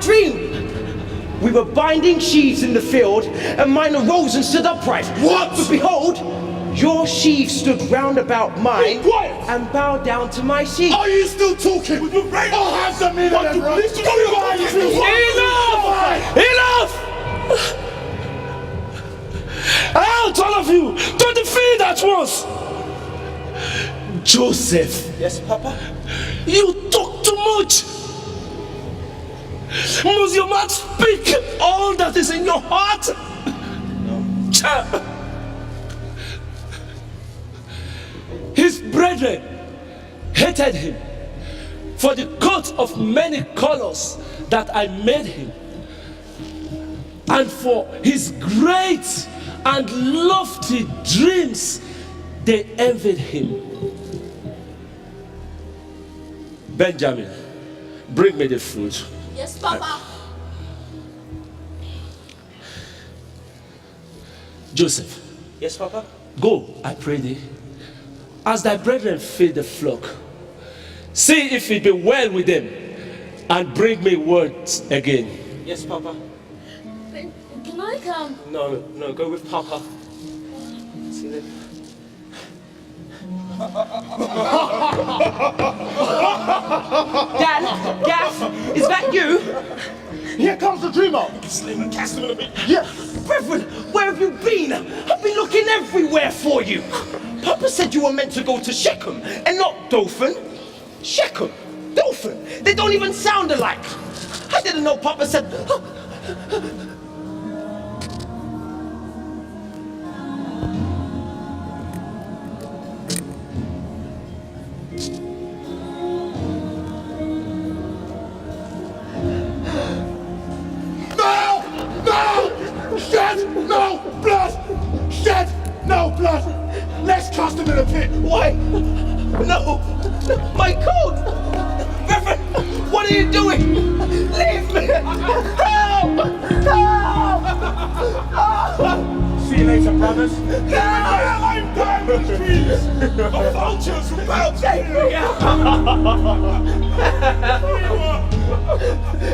dream. We were binding sheaves in the field, and mine arose and stood upright. What? But behold, your sheaf stood round about mine, Be quiet. and bowed down to my sheaf. Are you still talking? Would you break? I'll have some in there, bro. Enough! Out, all of you, to the field at once. Joseph. Yes, Papa? You talk too much. Must your mouth speak all that is in your heart? No. His brethren hated him for the coat of many colors that I made him, and for his great and lofty dreams they envied him. Benjamin, bring me the food. Yes, Papa. Joseph. Yes, Papa? Go, I pray thee, as thy brethren feed the flock. See if it be well with them, and bring me words again. Yes, Papa? Can I come? No, go with Papa. See them? Dan, Gaff, is that you? Here comes the dreamer. Slim and cast him in a bit. Yes. Reverend, where have you been? I've been looking everywhere for you. Papa said you were meant to go to Shechem and not Dothan. Shechem, Dothan, they don't even sound alike. I didn't know Papa said... Shed no blood! Shed no blood! Let's cast him in a pit! Why? No, my coat! Reverend, what are you doing? Leave me! Help! Help! See you later, brothers. Help! I'm down the trees! The vultures will bounce Take me out!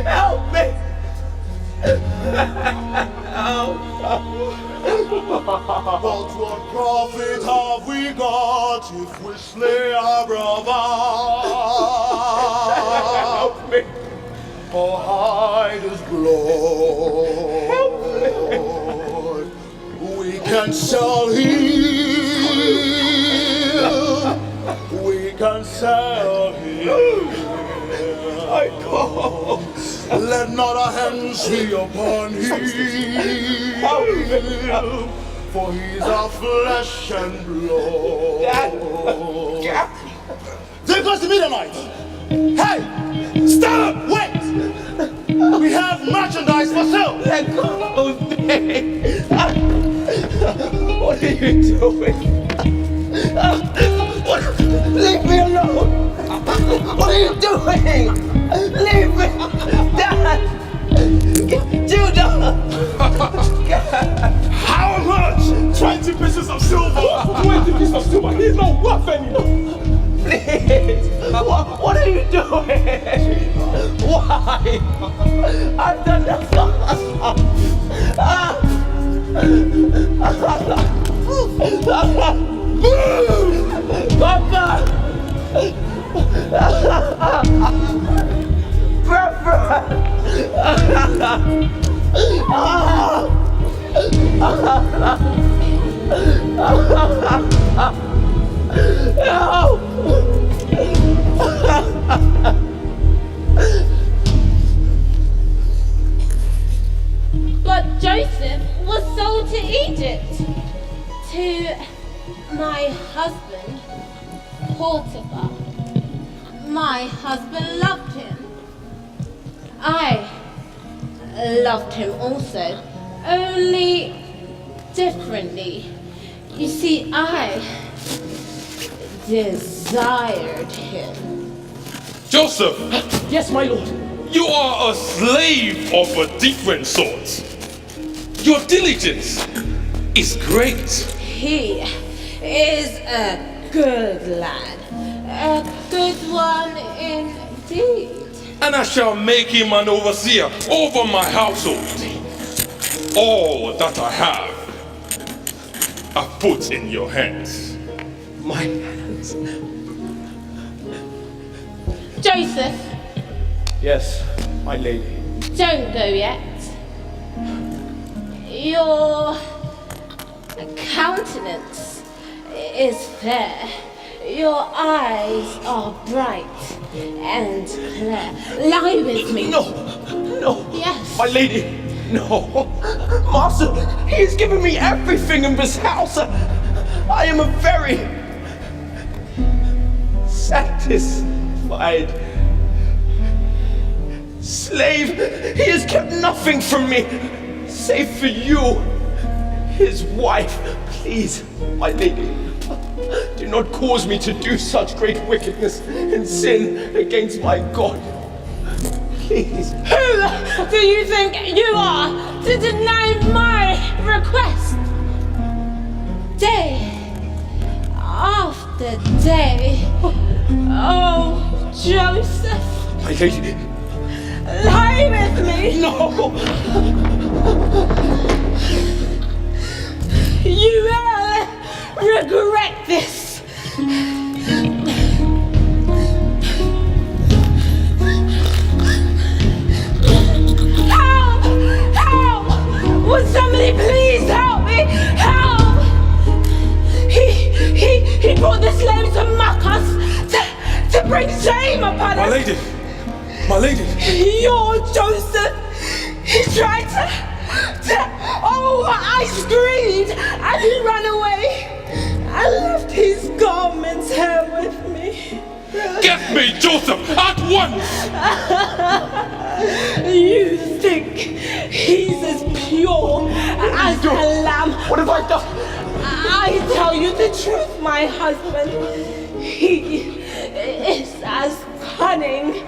Help me! But what profit have we got if we slay our brother? Help me! Or hide his blood? We can sell him. We can sell him. I go. Let not our hands be upon him, for he's our flesh and blood. There goes the Midianites! Hey! Stop! Wait! We have merchandise for sale! Let go of me! What are you doing? Leave me alone! What are you doing? Leave me! Dad! Judah! How much? 20 pieces of silver. 20 pieces of silver. He's not worth anymore. Please! What are you doing? Why? I've done nothing. Papa! But Joseph was sold to Egypt, to my husband, Potiphar. My husband loved him. I loved him also, only differently. You see, I desired him. Joseph, Yes, my lord. you are a slave of a different sort. Your diligence is great. He is a good lad, a good one indeed. and I shall make him an overseer over my household. All that I have, I put in your hands. My hands. Joseph, Yes, my lady. don't go yet. Your countenance is fair. Your eyes are bright and clear. Lie with me. No, no. Yes. My lady, no. Master, he has given me everything in this house. I am a very satisfied slave. He has kept nothing from me, save for you, his wife. Please, my lady, do not cause me to do such great wickedness and sin against my God. Please. Who do you think you are to deny my request? Day after day. Oh, Joseph, My lady. lie with me. No. You will regret this. Help! Help! Would somebody please help me? Help! He brought the slaves to mock us, to bring shame upon My us. lady, my lady. You're Joseph. He tried to. Oh, I screamed and he ran away. I left his garments here with me. Get me Joseph at once! You think he's as pure as a lamb? What have I done? I tell you the truth, my husband. He is as cunning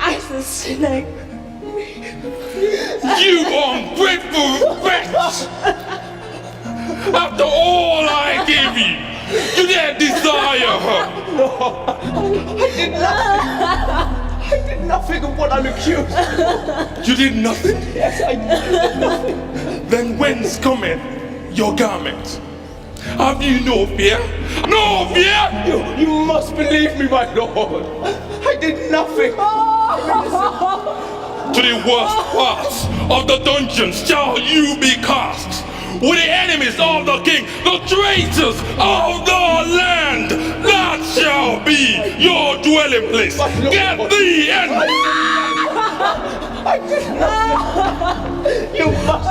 as a snake. You ungrateful wretch! After all I gave you, you didn't desire her! I did nothing of what I'm accused. You did nothing? Yes, I did nothing. Then whence cometh your garment? Have you no fear? No fear! You must believe me, my lord. I did nothing. To the worst parts of the dungeons shall you be cast, with the enemies of the king, the traitors of the land. That shall be your dwelling place. Get thee and I did nothing. You must.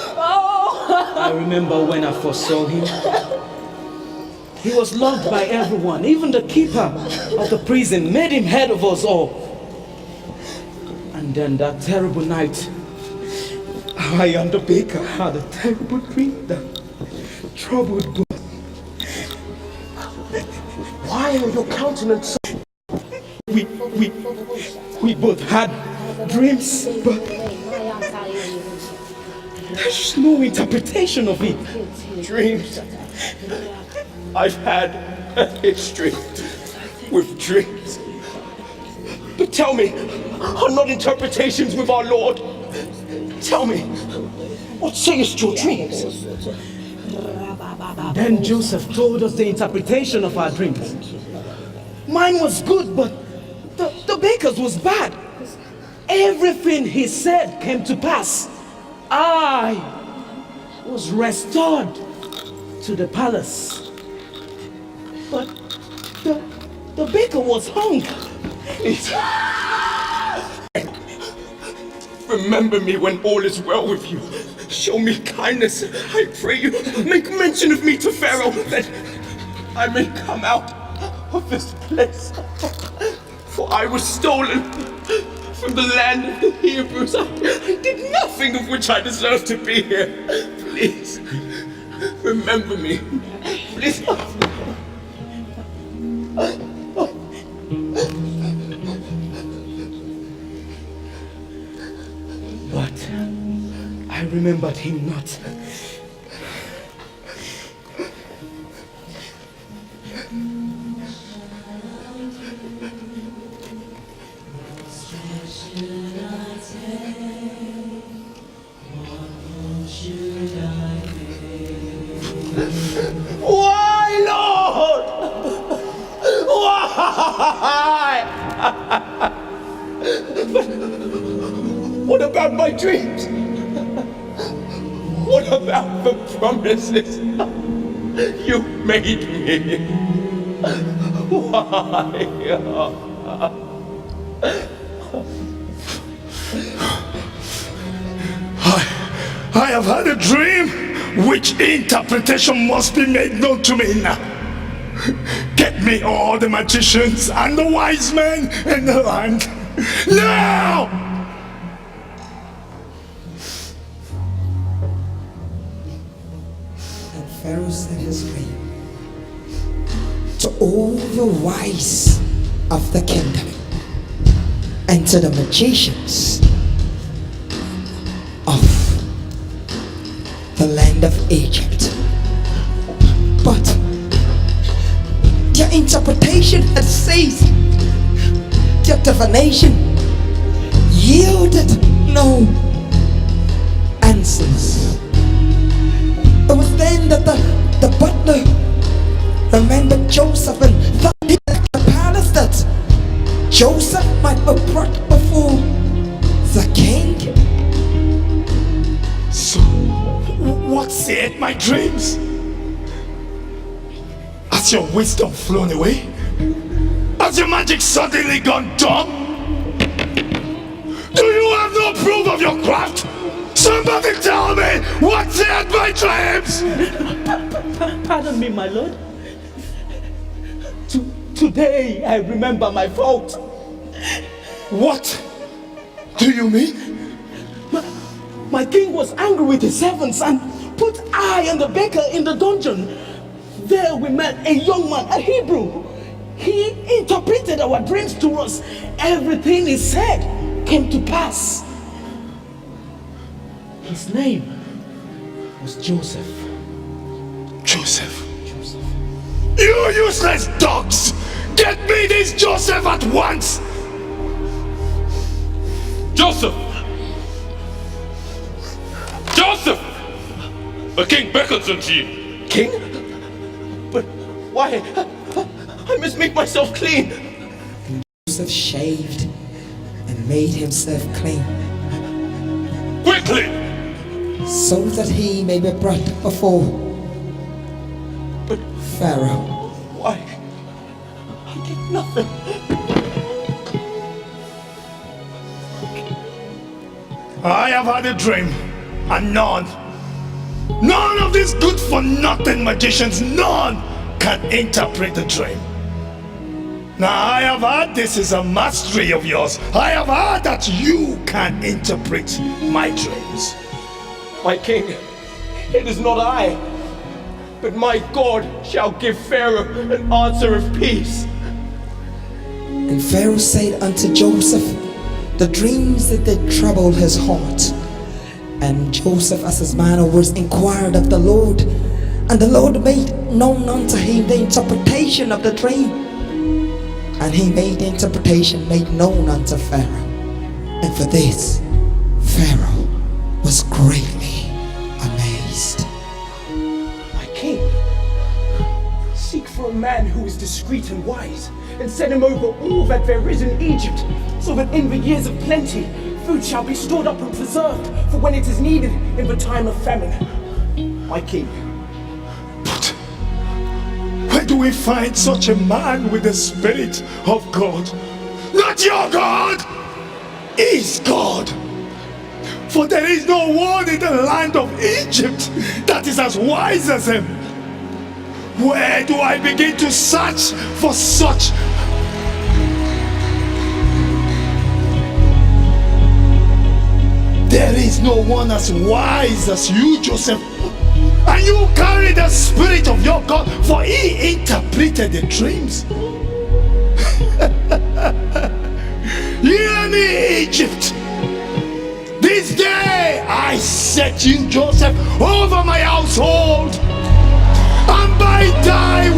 I remember when I first saw him. He was loved by everyone. Even the keeper of the prison made him head of us all. And then that terrible night, I and the baker had a terrible dream that troubled both. Why are your countenance so... We both had dreams, but there's no interpretation of it. dreams? I've had a history with dreams. But tell me, are not interpretations with our Lord? Tell me, what sayest your dreams? Then Joseph told us the interpretation of our dreams. Mine was good, but the baker's was bad. Everything he said came to pass. I was restored to the palace. But the baker was hung. Remember me when all is well with you. Show me kindness, I pray you. Make mention of me to Pharaoh, that I may come out of this place. For I was stolen from the land of the Hebrews. I did nothing of which I deserve to be here. Please, remember me. Please. But I remembered him not. Why, Lord? Why? What about my dreams? What about the promises you made me? Why? I have had a dream which interpretation must be made known to me now. Get me all the magicians and the wise men in the land now! And Pharaoh said his dream to all the wise of the kingdom and to the magicians of the land of Egypt. But their interpretation had ceased. Their divination yielded no answers. It was then that the butler remembered Joseph and thought in the palace that Joseph might be brought before the king. So, what said my dreams? Has your wisdom flown away? Has your magic suddenly gone dumb? Do you have no proof of your craft? Somebody tell me what said my dreams? Pardon me, my lord. Today I remember my fault. What do you mean? My king was angry with his servants and put I and the baker in the dungeon. There we met a young man, a Hebrew. He interpreted our dreams to us. Everything he said came to pass. His name was Joseph. Joseph. You useless dogs! Get me this Joseph at once! Joseph! Joseph! The king beckons unto you. King? But why? I must make myself clean. Joseph shaved and made himself clean, Quickly! so that he may be brought before But Pharaoh. why? I did nothing. I have had a dream, and none of these good-for-nothing magicians, none can interpret the dream. Now I have heard this is a mastery of yours. I have heard that you can interpret my dreams. My king, it is not I, but my God shall give Pharaoh an answer of peace. And Pharaoh said unto Joseph the dreams that did trouble his heart. And Joseph, as his manner was, inquired of the Lord, and the Lord made known unto him the interpretation of the dream. And he made the interpretation made known unto Pharaoh. And for this, Pharaoh was greatly amazed. My king, seek for a man who is discreet and wise, and set him over all that there is in Egypt, so that in the years of plenty, food shall be stored up and preserved for when it is needed in the time of famine. My king. But where do we find such a man with the Spirit of God? Not your God! Is God! For there is no one in the land of Egypt that is as wise as him. Where do I begin to search for such? There is no one as wise as you, Joseph. And you carry the Spirit of your God, for he interpreted the dreams. Hear me, Egypt. This day I set you, Joseph, over my household. And by thy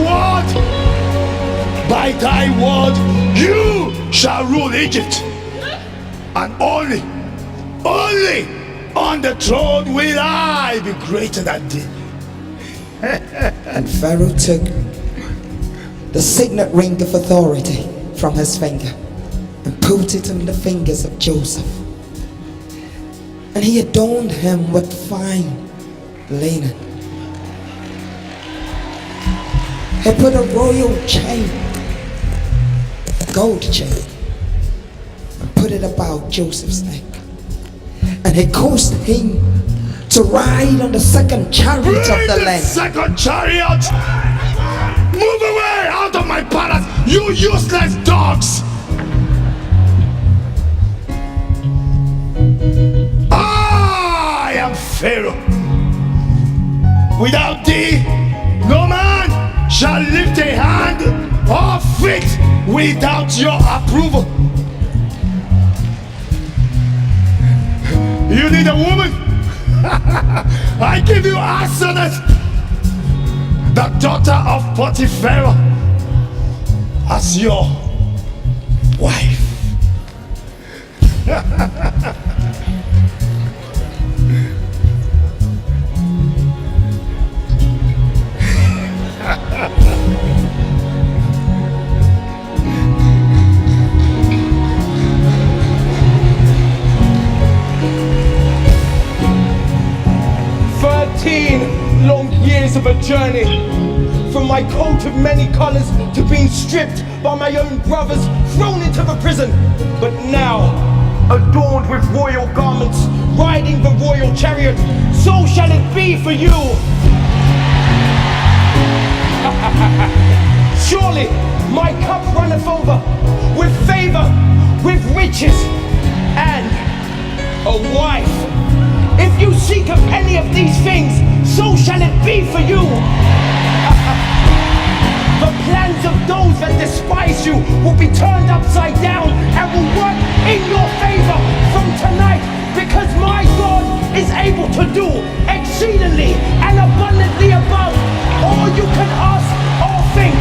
word, you shall rule Egypt. And only on the throne will I be greater than thee. And Pharaoh took the signet ring of authority from his finger and put it on the fingers of Joseph. And he adorned him with fine linen. He put a royal chain, gold chain, and put it about Joseph's neck. And he caused him to ride on the second chariot of the land. Second chariot! Move away out of my palace, you useless dogs! I am Pharaoh. Without thee, no man shall lift a hand or feet without your approval. You need a woman? I give you Asenath, the daughter of Potiphar, as your wife. Long years of a journey, from my coat of many colors to being stripped by my own brothers, thrown into the prison. But now, adorned with royal garments, riding the royal chariot, so shall it be for you. Surely my cup runneth over with favor, with riches, and a wife. If you seek of any of these things, so shall it be for you. The plans of those that despise you will be turned upside down and will work in your favor from tonight, because my God is able to do exceedingly and abundantly above all you can ask or think.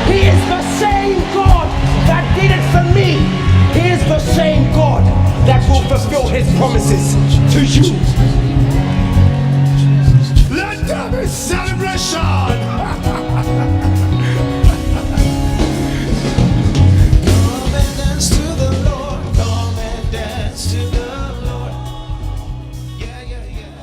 He is the same God that did it for me. He is the same God that will fulfill his promises to you. Let there be celebration! Come and dance to the Lord. Come and dance to the Lord. Yeah, yeah, yeah.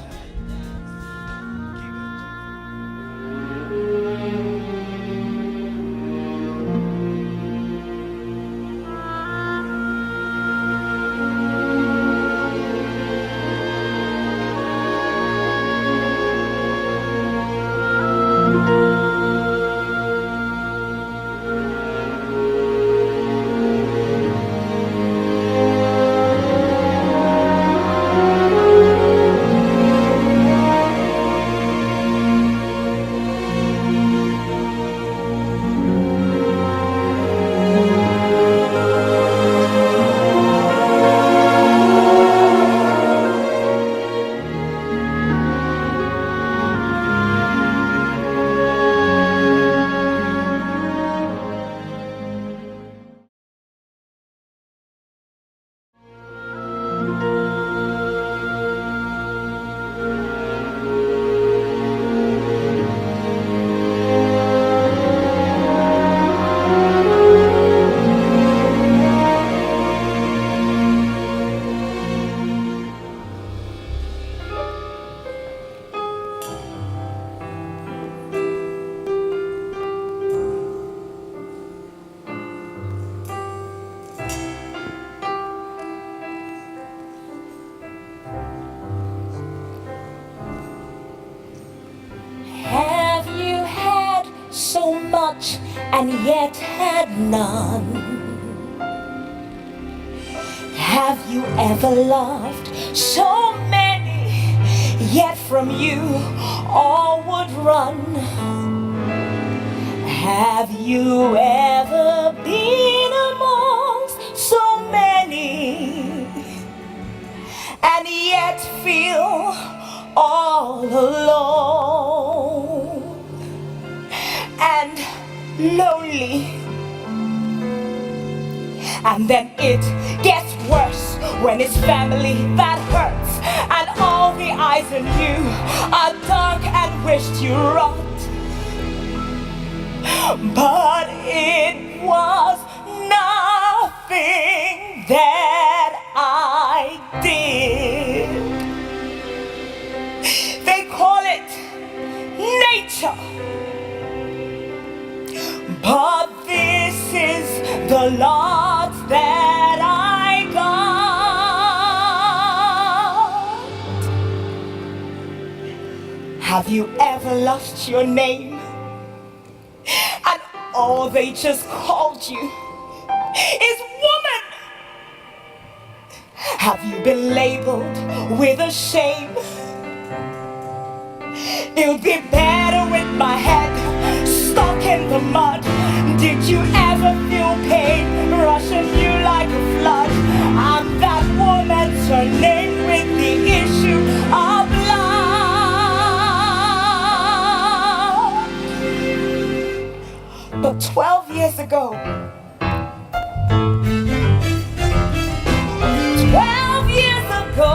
much and yet had none? Have you ever loved so many, yet from you all would run? Have you ever been amongst so many and yet feel all alone and lonely? And then it gets worse when it's family that hurts, and all the eyes on you are dark and wished you rot. but it was nothing that I did. They call it nature, but this is the lot that I got. Have you ever lost your name and all they just called you is woman? Have you been labeled with a shame? It would be better with my head stuck in the mud. Did you ever feel pain rushing you like a flood? I'm that woman turning with the issue of blood. But 12 years ago, 12 years ago,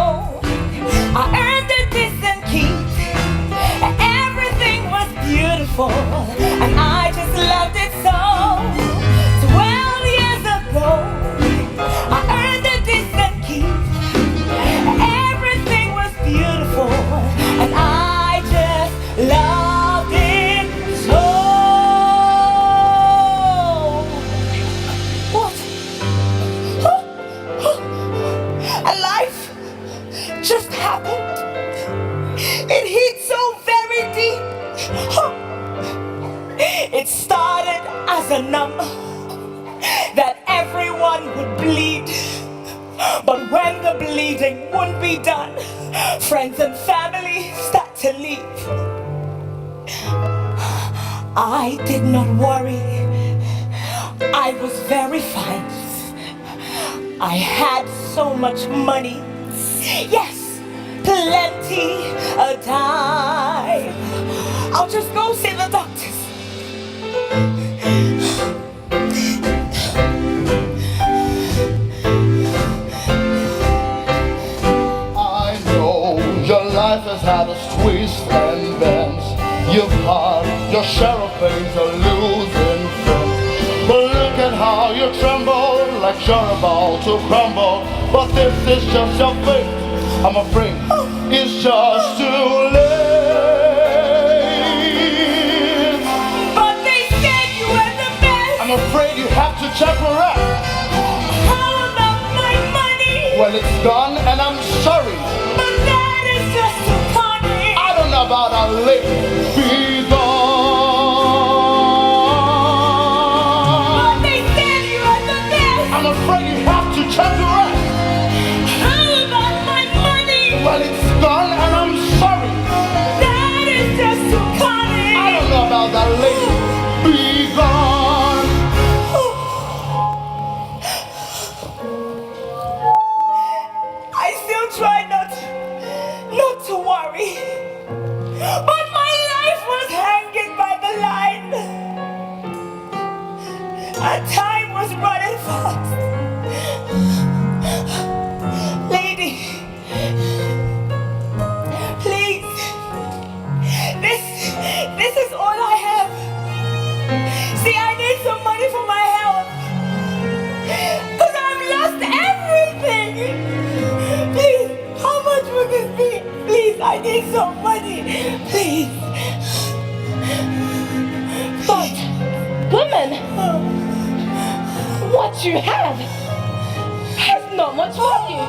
I earned a decent keep. Everything was beautiful, and I just loved it so. 12 years ago, I earned a decent keep. Everything was beautiful, and I just loved it so. What? A life just happened. It hit so very deep. It started as a number that everyone would bleed. But when the bleeding wouldn't be done, friends and family start to leave. I did not worry. I was very fine. I had so much money. Yes, plenty a time. I'll just go see the doctors. I know your life has had its twists and bends. You've had your share of pains and losing friends. But look at how you tremble like you're about to crumble. But this is just your fate. I'm afraid it's just too late. But they said you were the best. I'm afraid you have to check her out. How about my money? Well, it's gone and I'm sorry. But that is just too funny. I don't know about a late. Be gone. But they said you were the best. I'm afraid you have to check her out. How about my money? Well, it's gone and I'm sorry. That is just too funny. I don't know about that lady. Be gone. I still try not to worry. But my life was hanging by the line. And time was running fast. Lady, please. This is all I have. See, I need some money for my health. Because I've lost everything. Please, how much would this be? Please, I need some money. Please. But, woman, what you have has not much value.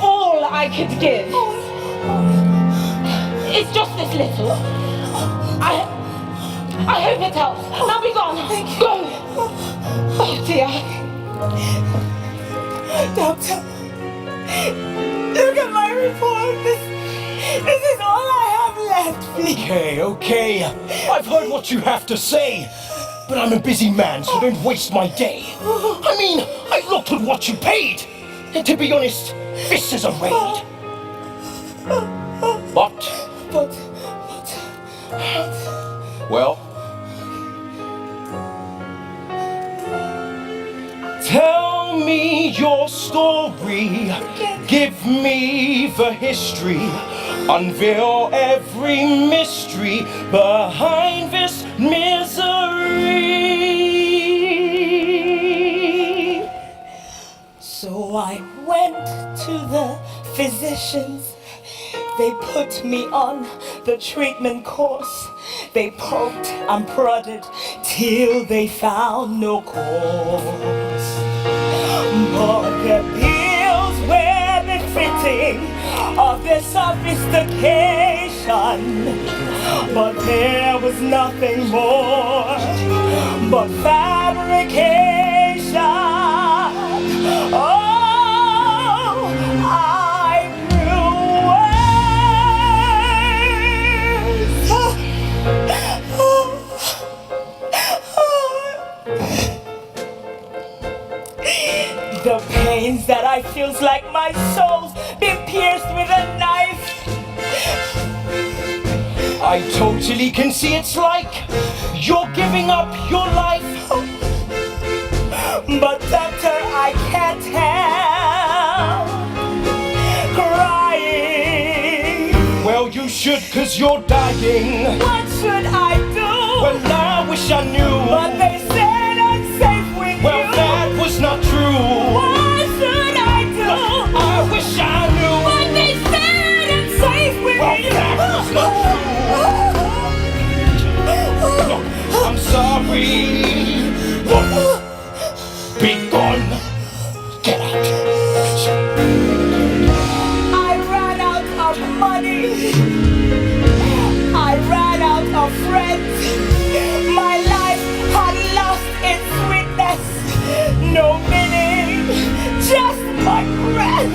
All I could give is just this little. I hope it helps. Now be gone. Go. Oh dear. Doctor, look at my report. This is all I have left, please. Okay. I've heard what you have to say. But I'm a busy man, so don't waste my day. I mean, I looked at what you paid. And to be honest, this is a raid. But, well, tell me your story. Give me the history. Unveil every mystery behind this misery. So I went to the physicians. They put me on the treatment course. They poked and prodded till they found no cause. But the pills were befitting of their sophistication. But there was nothing more but fabrication. Oh, I grew worse. The pains that I feels like my soul's been pierced with a knife. I totally can see it's like you're giving up your life. But doctor, I can't help crying. Well, you should, 'cause you're dying. What should I do? Well, I wish I knew. But they said I'm safe with Well, you. that was not true. What should I do? I wish I knew. But they said I'm safe with Well, you. that was not true. I'm sorry. Be gone. Get out. I ran out of money. I ran out of friends. My life had lost its sweetness. No meaning, just my breath.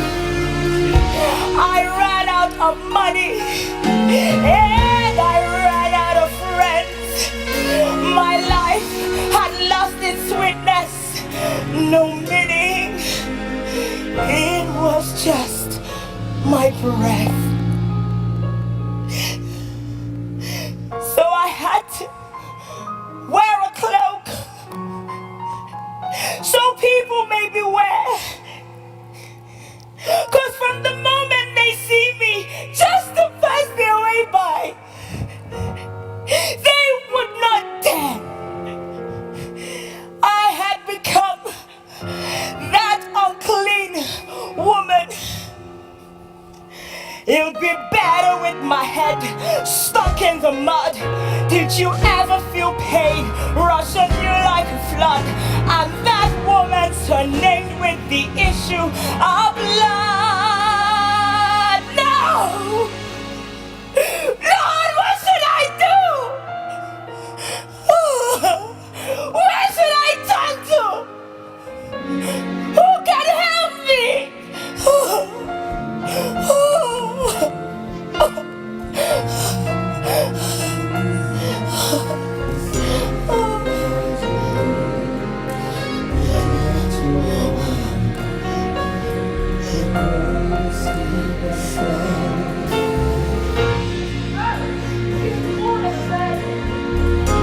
I ran out of money. And I ran out of friends. My life had lost its sweetness. No meaning, it was just my breath. So I had to wear a cloak so people may beware. 'Cause from the moment they see me, just to pass me away by, they would not dare. I had become that unclean woman. It'll be better with my head stuck in the mud. Did you ever feel pain rush on you like a flood? And that woman's her name with the issue of blood. No! Lord, what should I do? Where should I turn to? Who can help me?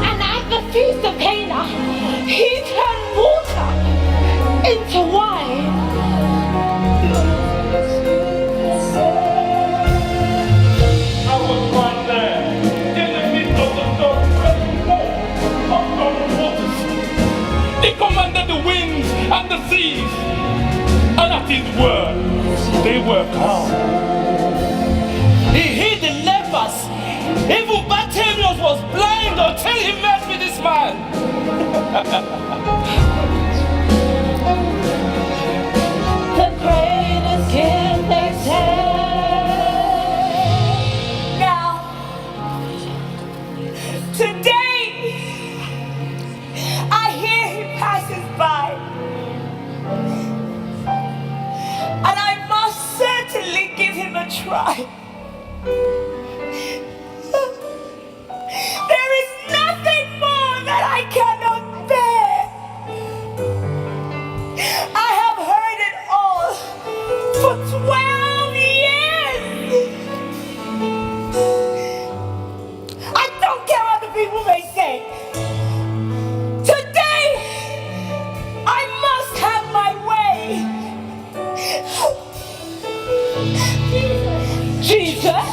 And at the feast of Cana, he turned water into wine. I was right there, in the midst of the storm, of the waters. He commanded the winds and the seas, and at his word, they were calm. He healed the lepers. Even Bartimaeus was blind until he met with this man. The greatest gift they say. Now, today, I hear he passes by. And I must certainly give him a try. There is nothing more that I cannot bear. I have heard it all for 12 years. I don't care what the people may say. Today, I must have my way. Jesus,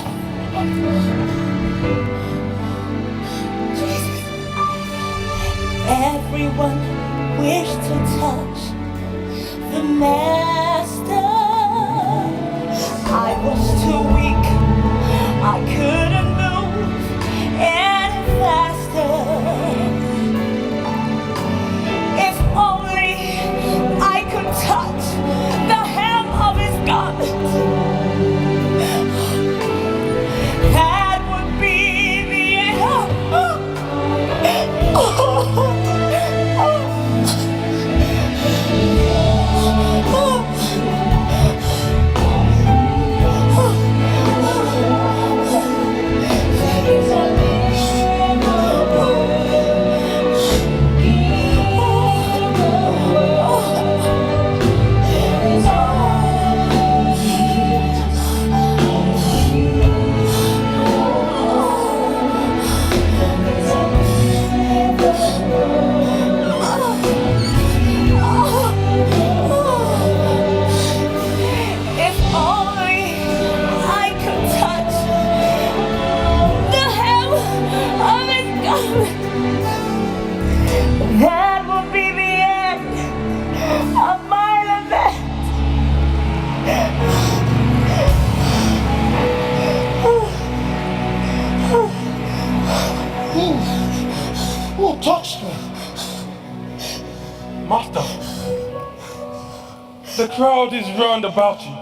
The crowd is round about you.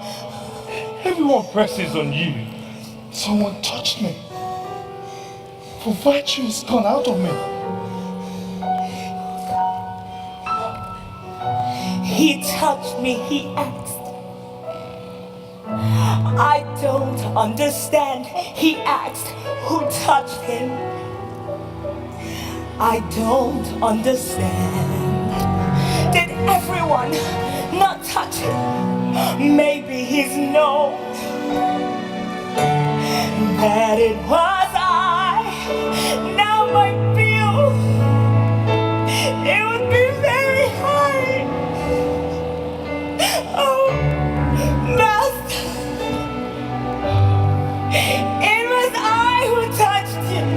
Everyone presses on you. Someone touched me. For virtue is gone out of me. He touched me, he asked. I don't understand. He asked, who touched him? I don't understand. Did everyone not touch him? Maybe he's known that it was I. Now my bill, it would be very high. Oh, Master, it was I who touched him.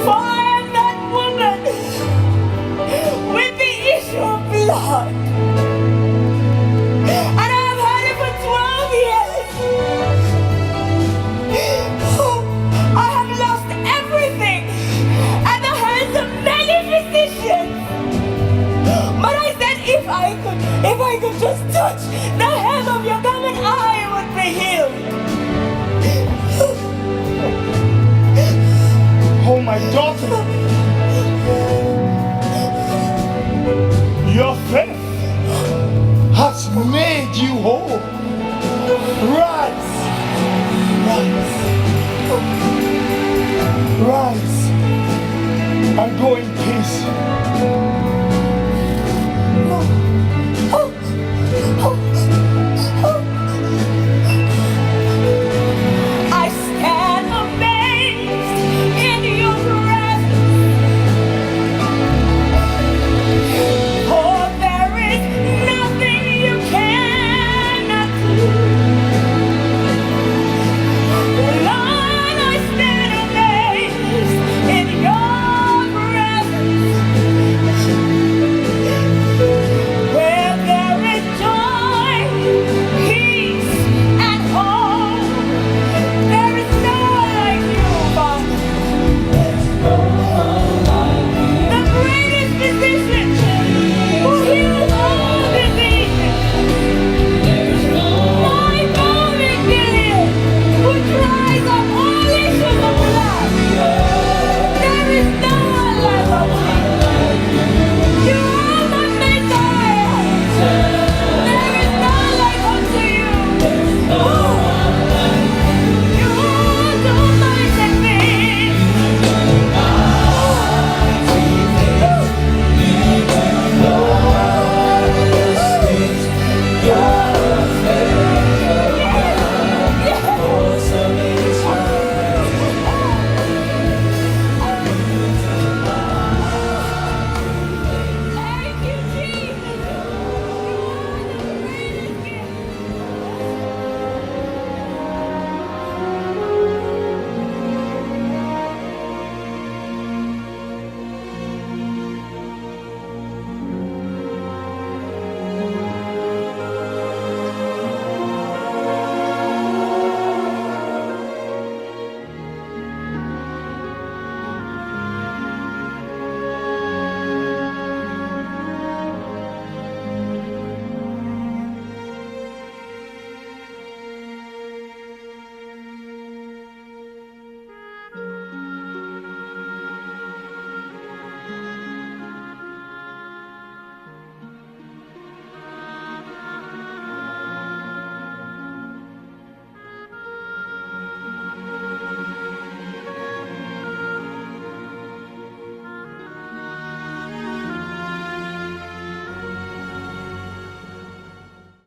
For I am that woman with the issue of blood. And I have had it for 12 years. Oh, I have lost everything at the hands of many physicians. But I said if I could just touch the hem of your garment, I would be healed. Oh, my daughter. Your faith has made you whole.